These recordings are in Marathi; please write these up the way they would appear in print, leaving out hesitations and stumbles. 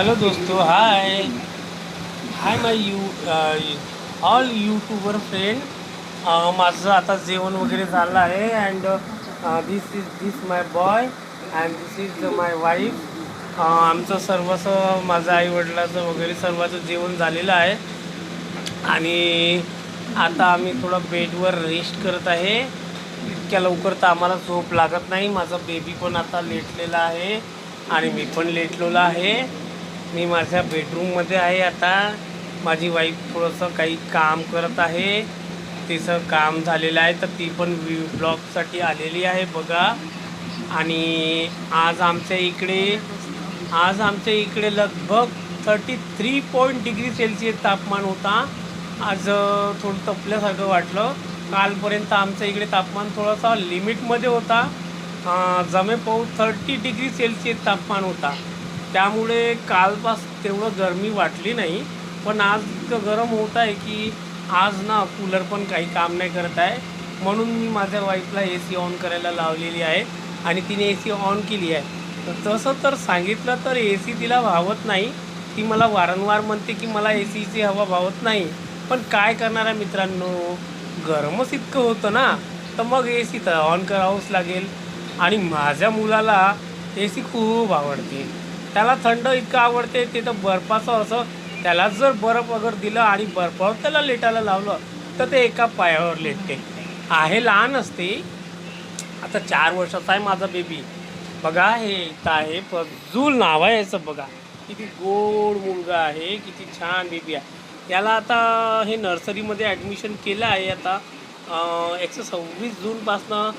हेलो दोस्तों, hi hi my all YouTuber friend. माझं आता जेवण वगैरे झालं आहे. And this my boy and this is my wife. आमचं सर्वच माझं आईवडिलाचं वगैरे सर्वांचं जेवण झालेलं आहे. आणि आता आम्ही थोडं बेडवर रेस्ट करत आहे. इतक्या लवकर तर आम्हाला झोप लागत नाही. माझा बेबी पण आता लेटलेला आहे आणि मी पण लेटलेलो आहे. मी माझ्या बेडरूममध्ये आहे आता. माझी वाईफ थोडंसं काही काम करत आहे. तिचं काम झालेलं आहे तर ती पण ब्लॉगसाठी आलेली आहे बघा. आणि आज आमच्या इकडे लगभग 33.डिग्री सेल्सिअस तापमान होता. आज थोडं तपल्यासारखं वाटलं. कालपर्यंत आमच्या इकडे तापमान थोडासा लिमिटमध्ये होता. जमेपाऊस 30 डिग्री सेल्सिअस तापमान होता. त्यामुळे कालपास तेवढं गरमी वाटली नाही. पण आज इतकं गरम होत आहे की आज ना कूलर पण काही काम नाही करत आहे. म्हणून मी माझ्या वाईफला ए सी ऑन करायला लावलेली आहे आणि तिने ए सी ऑन केली आहे. तर तसं तर सांगितलं तर ए सी तिला भावत नाही. ती मला वारंवार म्हणते की मला ए सीची हवा भावत नाही. पण काय करणार आहे मित्रांनो, गरमच इतकं होतं ना, तर मग ए सी तर ऑन करावंच लागेल. आणि माझ्या मुलाला ए सी खूप आवडते. त्याला थंड इतकं आवडते ते तर बर्फाचं असं. त्याला जर बर्फ वगैरे दिलं आणि बर्फावर त्याला लेटायला लावलं तर ते एका पायावर लेटते. आहे लहान असते. आता 4 वर्षाचा आहे माझा बेबी. बघा हे इथं आहे फजूल नाव आहे याचं. बघा किती गोड मुलगा आहे, किती छान बेबी आहे. याला आता हे नर्सरीमध्ये ॲडमिशन केलं आहे. आता 126 जूनपासनं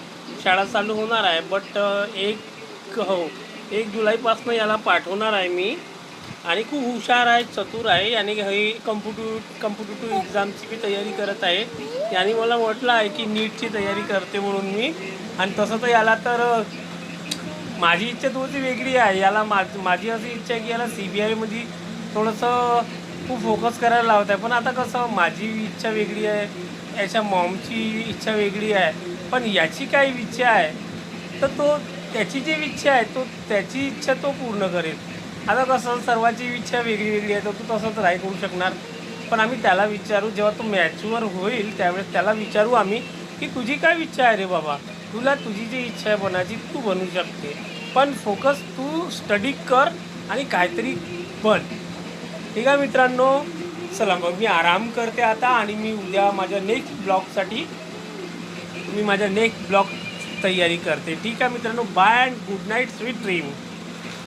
शाळा चालू होणार आहे. बट 1 जुलैपासनं याला पाठवणार आहे मी. आणि खूप हुशार आहे, चतुर आहे आणि हे कम्पिटेटिव्ह एक्झामची बी तयारी करत आहे. याने मला म्हटलं आहे की नीटची तयारी करते म्हणून मी. आणि तसं तर याला तर माझी इच्छा थोडीशी वेगळी आहे. याला माझी अशी इच्छा आहे की याला सी बी आयमध्ये थोडंसं खूप फोकस करायला लावत आहे. पण आता कसं माझी इच्छा वेगळी आहे, याच्या मॉमची इच्छा वेगळी आहे. पण याची काय इच्छा आहे तर त्याची जी इच्छा आहे त्याची इच्छा तो पूर्ण करेल. आता कसं सर्वांची इच्छा वेगळी वेगळी आहे तर तू तसं तर नाही करू शकणार. पण आम्ही त्याला विचारू, जेव्हा तो मॅच्युअर होईल त्यावेळेस त्याला विचारू आम्ही की तुझी काय इच्छा आहे रे बाबा. तुला तुझी जी इच्छा आहे बनायची तू बनू शकते. पण फोकस तू स्टडी कर आणि काहीतरी बन. ठीक आहे मित्रांनो, चला मग मी आराम करते आता. आणि मी उद्या माझ्या नेक्स्ट ब्लॉग तयारी करते. ठीक आहे मित्रांनो, bye and good night, sweet dream.